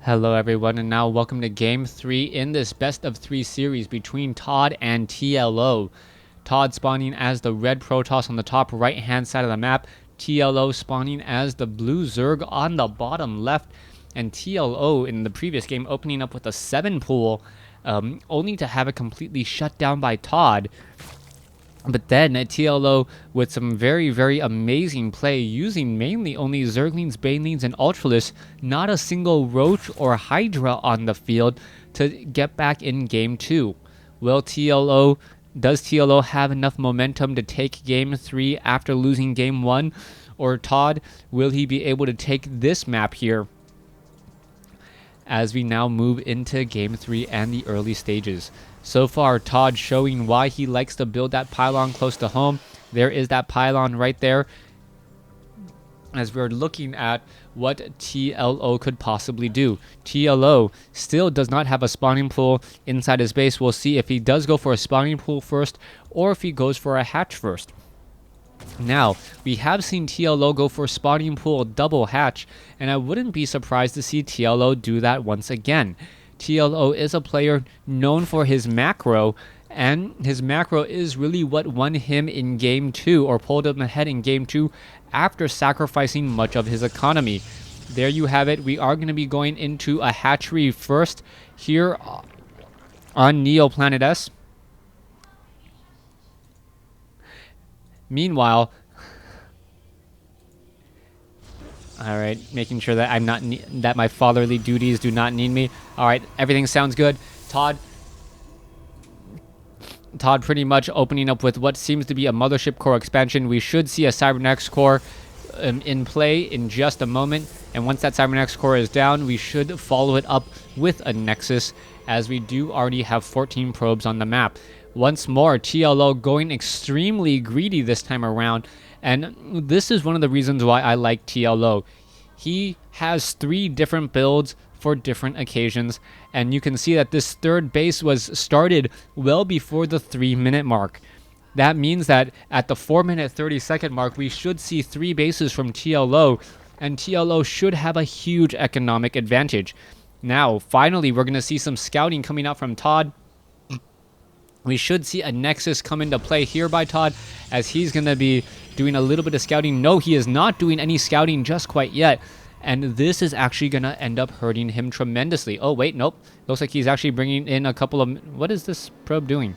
Hello everyone, and now welcome to Game 3 in this best of 3 series between ToD and TLO. ToD spawning as the red Protoss on the top right hand side of the map, TLO spawning as the blue Zerg on the bottom left, and TLO in the previous game opening up with a 7 pool, only to have it completely shut down by ToD. But then at TLO with some very amazing play using mainly only Zerglings, Banelings, and Ultralisks, not a single Roach or Hydra on the field to get back in Game 2. Does TLO have enough momentum to take Game 3 after losing Game 1? Or ToD, will he be able to take this map here as we now move into Game 3 and the early stages? So far, ToD showing why he likes to build that pylon close to home. There is that pylon right there, as we're looking at what TLO could possibly do. TLO still does not have a spawning pool inside his base. We'll see if he does go for a spawning pool first or if he goes for a hatch first. Now, we have seen TLO go for spawning pool double hatch, and I wouldn't be surprised to see TLO do that once again. TLO is a player known for his macro, and his macro is really what won him in Game 2, or pulled him ahead in Game 2 after sacrificing much of his economy. There you have it. We are going to be going into a hatchery first here on Neo Planet S. Meanwhile, all right, making sure that that my fatherly duties do not need me. All right, everything sounds good. ToD pretty much opening up with what seems to be a Mothership Core expansion. We should see a Cybernetics Core in play in just a moment. And once that Cybernetics Core is down, we should follow it up with a Nexus, as we do already have 14 probes on the map. Once more, TLO going extremely greedy this time around. And this is one of the reasons why I like TLO. He has 3 different builds for different occasions, and you can see that this third base was started well before the 3-minute mark. That means that at the 4-minute 30-second mark, we should see 3 bases from TLO, and TLO should have a huge economic advantage. Now, finally, we're going to see some scouting coming out from ToD. We should see a Nexus come into play here by ToD, as he's going to be doing a little bit of scouting. No, he is not doing any scouting just quite yet, and this is actually going to end up hurting him tremendously. Oh, wait, nope. Looks like he's actually bringing in a couple of... What is this probe doing?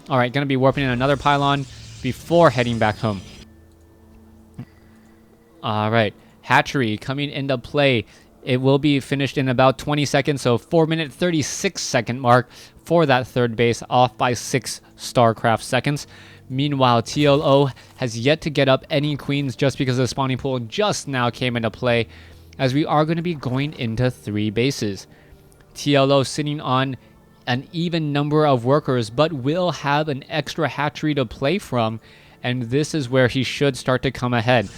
All right, going to be warping in another pylon before heading back home. All right, hatchery coming into play. It will be finished in about 20 seconds, so 4-minute 36-second mark for that third base, off by 6 StarCraft seconds. Meanwhile, TLO has yet to get up any queens just because the spawning pool just now came into play, as we are going to be going into 3 bases. TLO sitting on an even number of workers, but will have an extra hatchery to play from, and this is where he should start to come ahead.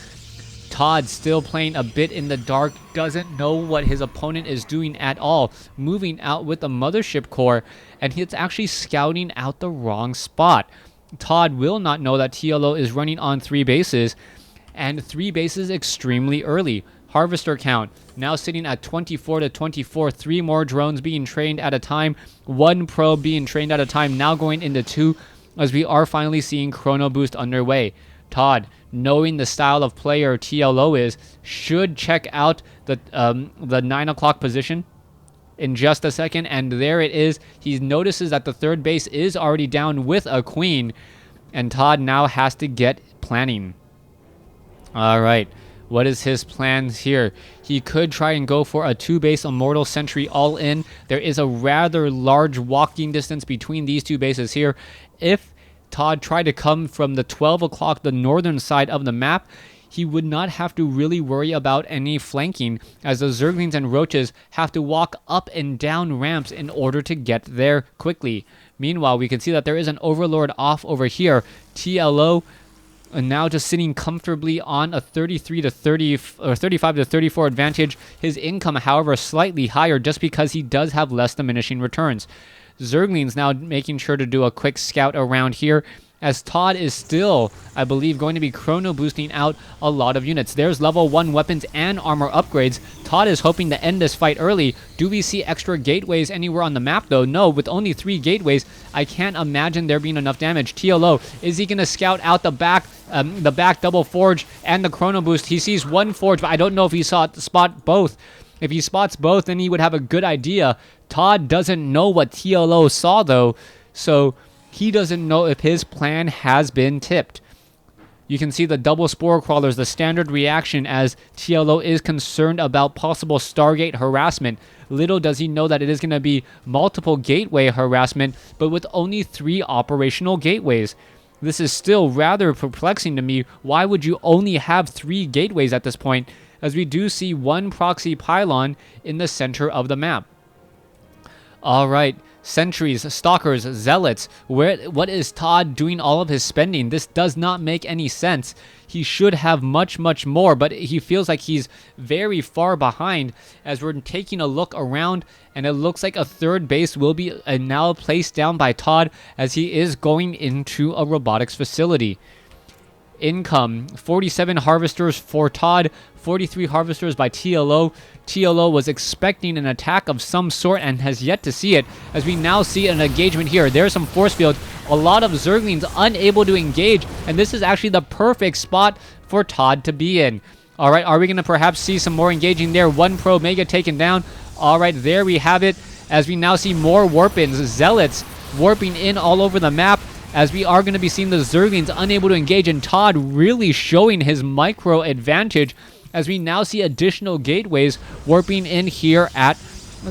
ToD still playing a bit in the dark, doesn't know what his opponent is doing at all, moving out with the Mothership Core, and he's actually scouting out the wrong spot. ToD will not know that TLO is running on 3 bases, and 3 bases extremely early. Harvester count now sitting at 24 to 24, 3 more drones being trained at a time, 1 probe being trained at a time, now going into 2, as we are finally seeing Chrono Boost underway. ToD, knowing the style of player TLO is, should check out the 9 o'clock position in just a second, and there it is. He notices that the third base is already down with a queen, and ToD now has to get planning. All right, what is his plans here? He could try and go for a 2-base Immortal Sentry all in. There is a rather large walking distance between these 2 bases here. If ToD tried to come from the 12 o'clock, the northern side of the map, he would not have to really worry about any flanking, as the Zerglings and Roaches have to walk up and down ramps in order to get there quickly. Meanwhile, we can see that there is an Overlord off over here. TLO now just sitting comfortably on a 33 to 30 or 35 to 34 advantage. His income, however, slightly higher just because he does have less diminishing returns. Zerglings now making sure to do a quick scout around here, as ToD is still, I believe, going to be chrono boosting out a lot of units. There's level 1 weapons and armor upgrades. ToD is hoping to end this fight early. Do we see extra gateways anywhere on the map though? No, with only 3 gateways, I can't imagine there being enough damage. TLO, is he going to scout out the back double forge and the chrono boost? He sees 1 forge, but I don't know if he spot both. If he spots both, then he would have a good idea. ToD doesn't know what TLO saw though, so he doesn't know if his plan has been tipped. You can see the double spore crawlers, the standard reaction as TLO is concerned about possible Stargate harassment. Little does he know that it is going to be multiple gateway harassment, but with only 3 operational gateways. This is still rather perplexing to me. Why would you only have 3 gateways at this point, as we do see 1 proxy pylon in the center of the map? Alright, sentries, stalkers, zealots. What is ToD doing all of his spending? This does not make any sense. He should have much more, but he feels like he's very far behind as we're taking a look around, and it looks like a 3rd base will be now placed down by ToD as he is going into a robotics facility. Income, 47 harvesters for ToD, 43 harvesters by TLO. TLO was expecting an attack of some sort and has yet to see it, as we now see an engagement here. There's some force fields, a lot of Zerglings unable to engage, and this is actually the perfect spot for ToD to be in. Alright, are we going to perhaps see some more engaging there? 1 pro mega taken down. Alright, there we have it, as we now see more warp-ins, zealots warping in all over the map, as we are going to be seeing the Zerglings unable to engage, and ToD really showing his micro advantage as we now see additional gateways warping in here at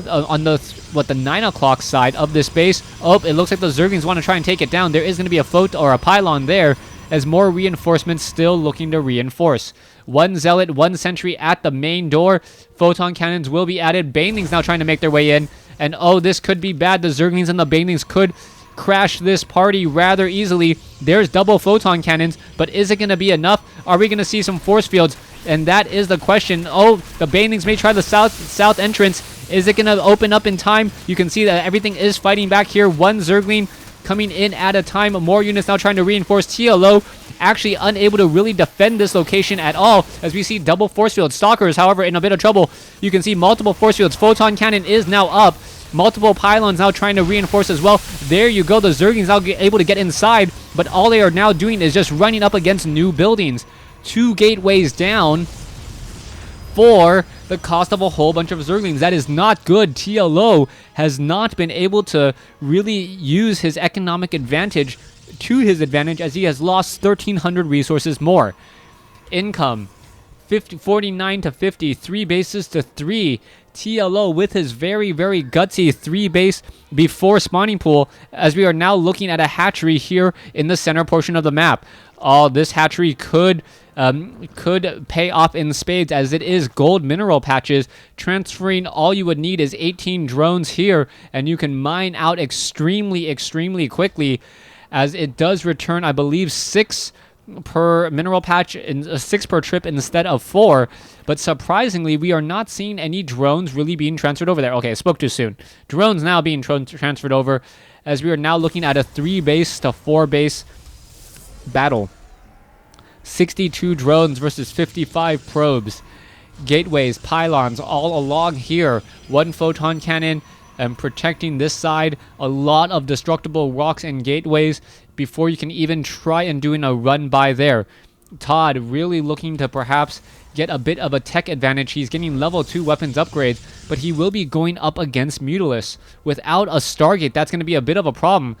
on the 9 o'clock side of this base. Oh, it looks like the Zerglings want to try and take it down. There is going to be a pylon there, as more reinforcements still looking to reinforce. 1 zealot, 1 sentry at the main door. Photon cannons will be added. Banelings now trying to make their way in, and oh, this could be bad. The Zerglings and the Banelings could crash this party rather easily. There's double photon cannons, but is it going to be enough? Are we going to see some force fields? And that is the question. Oh, the Banelings may try the south entrance. Is it going to open up in time? You can see that everything is fighting back here. 1 Zergling coming in at a time. More units now trying to reinforce. TLO actually unable to really defend this location at all, as we see double force fields. Stalkers, however, in a bit of trouble. You can see multiple force fields. Photon cannon is now up. Multiple pylons now trying to reinforce as well. There you go. The Zerglings now able to get inside, but all they are now doing is just running up against new buildings. 2 gateways down for the cost of a whole bunch of Zerglings. That is not good. TLO has not been able to really use his economic advantage to his advantage, as he has lost 1,300 resources more. Income, 49 to 50, 3 bases to 3. TLO with his very gutsy 3 base before spawning pool, as we are now looking at a hatchery here in the center portion of the map. Oh, this hatchery could pay off in spades, as it is gold mineral patches. Transferring, all you would need is 18 drones here, and you can mine out extremely quickly, as it does return, I believe, 6 per mineral patch, and 6 per trip instead of 4. But surprisingly, we are not seeing any drones really being transferred over there. Okay, I spoke too soon. Drones now being transferred over, as we are now looking at a 3 base to 4 base battle. 62 drones versus 55 probes. Gateways, pylons, all along here. 1 photon cannon and protecting this side. A lot of destructible rocks and gateways before you can even try and doing a run by there. ToD really looking to perhaps get a bit of a tech advantage. He's getting level 2 weapons upgrades, but he will be going up against Mutalisk. Without a Stargate, that's going to be a bit of a problem,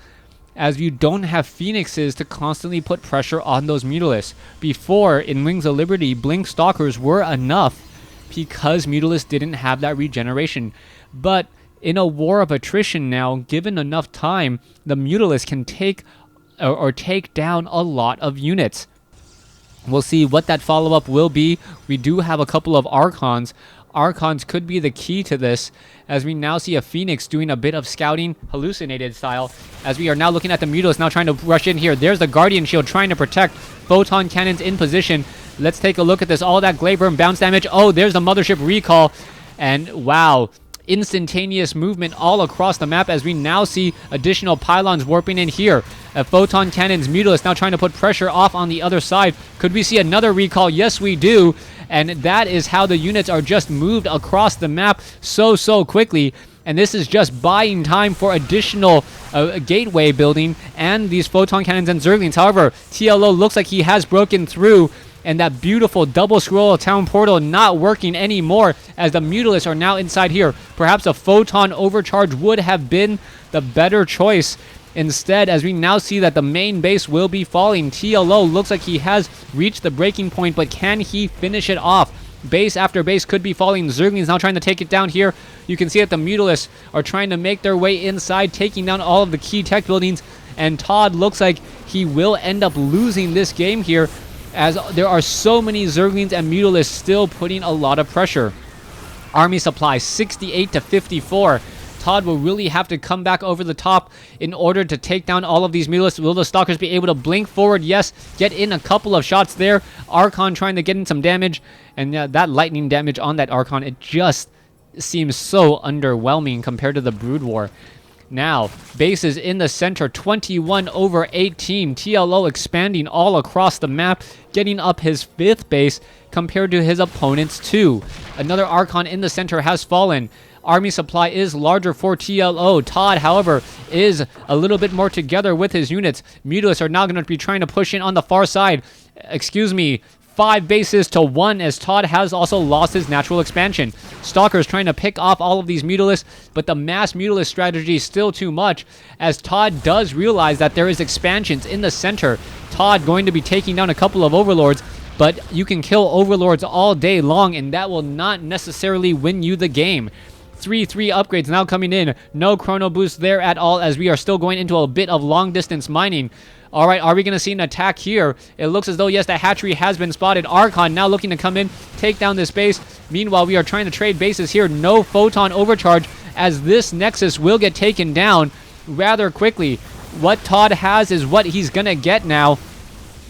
as you don't have Phoenixes to constantly put pressure on those Mutalisks. Before, in Wings of Liberty, Blink Stalkers were enough because Mutalisk didn't have that regeneration. But in a war of attrition now, given enough time, the Mutalisk can take down a lot of units. We'll see what that follow-up will be. We do have a couple of Archons. Archons could be the key to this, as we now see a Phoenix doing a bit of scouting, hallucinated style, as we are now looking at the Mutalisk now trying to rush in here. There's the Guardian Shield trying to protect. Photon cannons in position. Let's take a look at this. All that Glaive Burn bounce damage. Oh, there's the Mothership recall. And wow, instantaneous movement all across the map, as we now see additional pylons warping in here. Photon cannons, Mutalisk now trying to put pressure off on the other side. Could we see another recall? Yes, we do. And that is how the units are just moved across the map so quickly. And this is just buying time for additional gateway building and these photon cannons and Zerglings. However, TLO looks like he has broken through, and that beautiful double scroll town portal not working anymore, as the Mutalisks are now inside here. Perhaps a photon overcharge would have been the better choice instead, as we now see that the main base will be falling. TLO looks like he has reached the breaking point, but can he finish it off? Base after base could be falling. Zerglings now trying to take it down here. You can see that the Mutalisks are trying to make their way inside, taking down all of the key tech buildings, and ToD looks like he will end up losing this game here, as there are so many Zerglings and Mutalisks still putting a lot of pressure. Army supply 68 to 54. ToD will really have to come back over the top in order to take down all of these Mutalisks. Will the Stalkers be able to blink forward? Yes, get in a couple of shots there. Archon trying to get in some damage, and that lightning damage on that Archon, it just seems so underwhelming compared to the Brood War. Now, bases in the center, 21/18. TLO expanding all across the map, getting up his 5th base compared to his opponent's 2. Another Archon in the center has fallen. Army supply is larger for TLO. ToD, however, is a little bit more together with his units. Mutalisks are now going to be trying to push in on the far side. 5 bases to 1, as ToD has also lost his natural expansion. Stalkers trying to pick off all of these Mutalisks, but the mass Mutalisk strategy is still too much, as ToD does realize that there is expansions in the center. ToD going to be taking down a couple of Overlords, but you can kill Overlords all day long, and that will not necessarily win you the game. 3/3 upgrades now coming in. No chrono boost there at all, as we are still going into a bit of long distance mining. All right, are we going to see an attack here? It looks as though, yes, the hatchery has been spotted. Archon now looking to come in, take down this base. Meanwhile, we are trying to trade bases here. No photon overcharge, as this Nexus will get taken down rather quickly. What ToD has is what he's going to get now.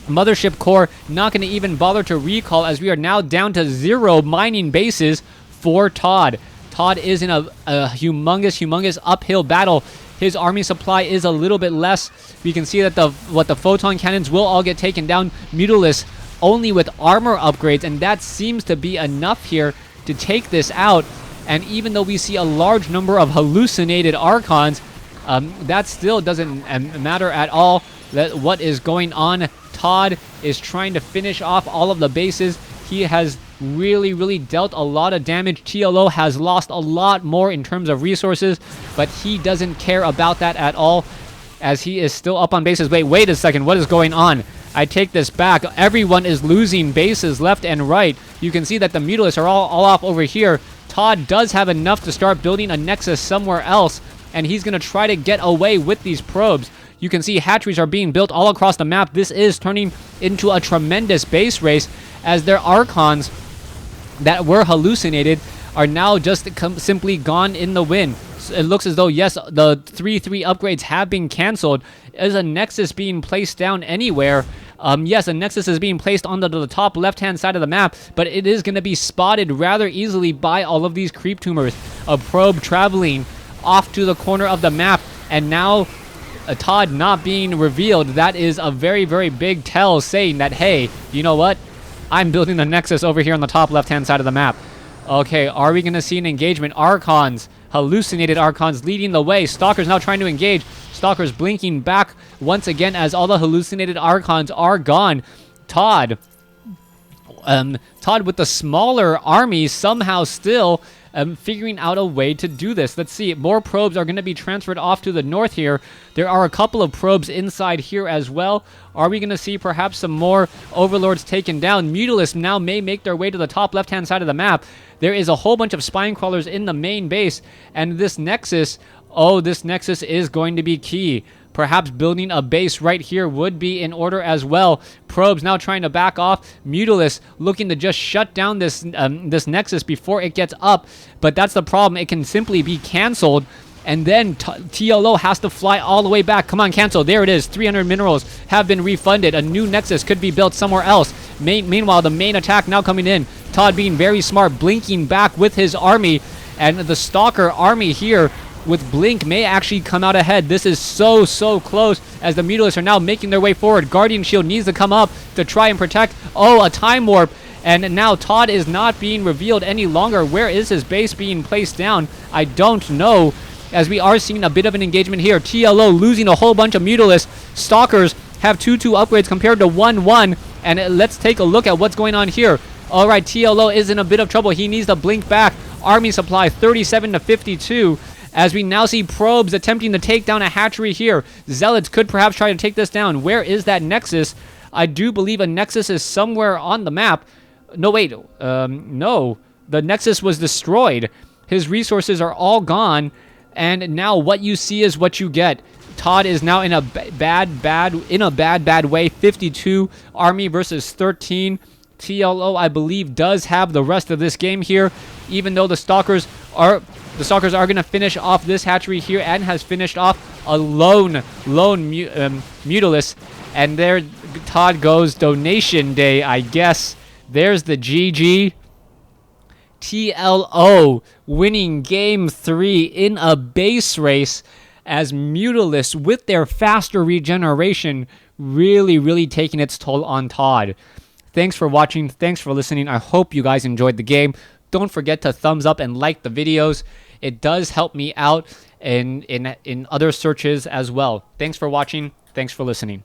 Mothership Core not going to even bother to recall, as we are now down to 0 mining bases for ToD. ToD is in a humongous uphill battle. His army supply is a little bit less. We can see that the photon cannons will all get taken down. Mutalisk only with armor upgrades, and that seems to be enough here to take this out. And even though we see a large number of hallucinated Archons, that still doesn't matter at all. What is going on? ToD is trying to finish off all of the bases. He has really dealt a lot of damage. TLO has lost a lot more in terms of resources, but he doesn't care about that at all, as he is still up on bases. Wait a second, what is going on? I take this back. Everyone is losing bases left and right. You can see that the Mutalisks are all off over here. ToD does have enough to start building a Nexus somewhere else, and he's going to try to get away with these probes. You can see hatcheries are being built all across the map. This is turning into a tremendous base race, as their Archons that were hallucinated are now just simply gone in the wind. So it looks as though, yes, the 3/3 upgrades have been canceled. Is a Nexus being placed down anywhere? Yes, a Nexus is being placed on the top left-hand side of the map, but it is going to be spotted rather easily by all of these creep tumors. A probe traveling off to the corner of the map, and now a ToD not being revealed. That is a very big tell, saying that, hey, you know what? I'm building the Nexus over here on the top left-hand side of the map. Okay, are we going to see an engagement? Archons, hallucinated Archons leading the way. Stalkers now trying to engage. Stalkers blinking back once again, as all the hallucinated Archons are gone. ToD with the smaller army somehow still figuring out a way to do this. Let's see. More probes are going to be transferred off to the north here. There are a couple of probes inside here as well. Are we going to see perhaps some more Overlords taken down? Mutalisks now may make their way to the top left-hand side of the map. There is a whole bunch of spine crawlers in the main base, and this Nexus, this Nexus is going to be key. Perhaps building a base right here would be in order as well. Probes now trying to back off. Mutalisk looking to just shut down this Nexus before it gets up. But that's the problem. It can simply be canceled. And then TLO has to fly all the way back. Come on, cancel. There it is. 300 minerals have been refunded. A new Nexus could be built somewhere else. Meanwhile, the main attack now coming in. ToD being very smart, blinking back with his army. And the Stalker army here with Blink may actually come out ahead. This is so close as the Mutalisks are now making their way forward. Guardian Shield needs to come up to try and protect. Oh, a Time Warp. And now ToD is not being revealed any longer. Where is his base being placed down? I don't know, as we are seeing a bit of an engagement here. TLO losing a whole bunch of Mutalisks. Stalkers have 2-2 upgrades compared to 1-1. And let's take a look at what's going on here. All right, TLO is in a bit of trouble. He needs to blink back. Army supply 37 to 52. As we now see probes attempting to take down a hatchery here. Zealots could perhaps try to take this down. Where is that Nexus? I do believe a Nexus is somewhere on the map. No, wait. No. The Nexus was destroyed. His resources are all gone. And now what you see is what you get. ToD is now in a bad way. 52 army versus 13. TLO, I believe, does have the rest of this game here, even though the Stalkers are going to finish off this hatchery here and has finished off a lone Mutalisk. And there ToD goes. Donation day, I guess. There's the GG. TLO winning game 3 in a base race, as Mutalisk with their faster regeneration really taking its toll on ToD. Thanks for watching. Thanks for listening. I hope you guys enjoyed the game. Don't forget to thumbs up and like the videos. It does help me out in other searches as well. Thanks for watching. Thanks for listening.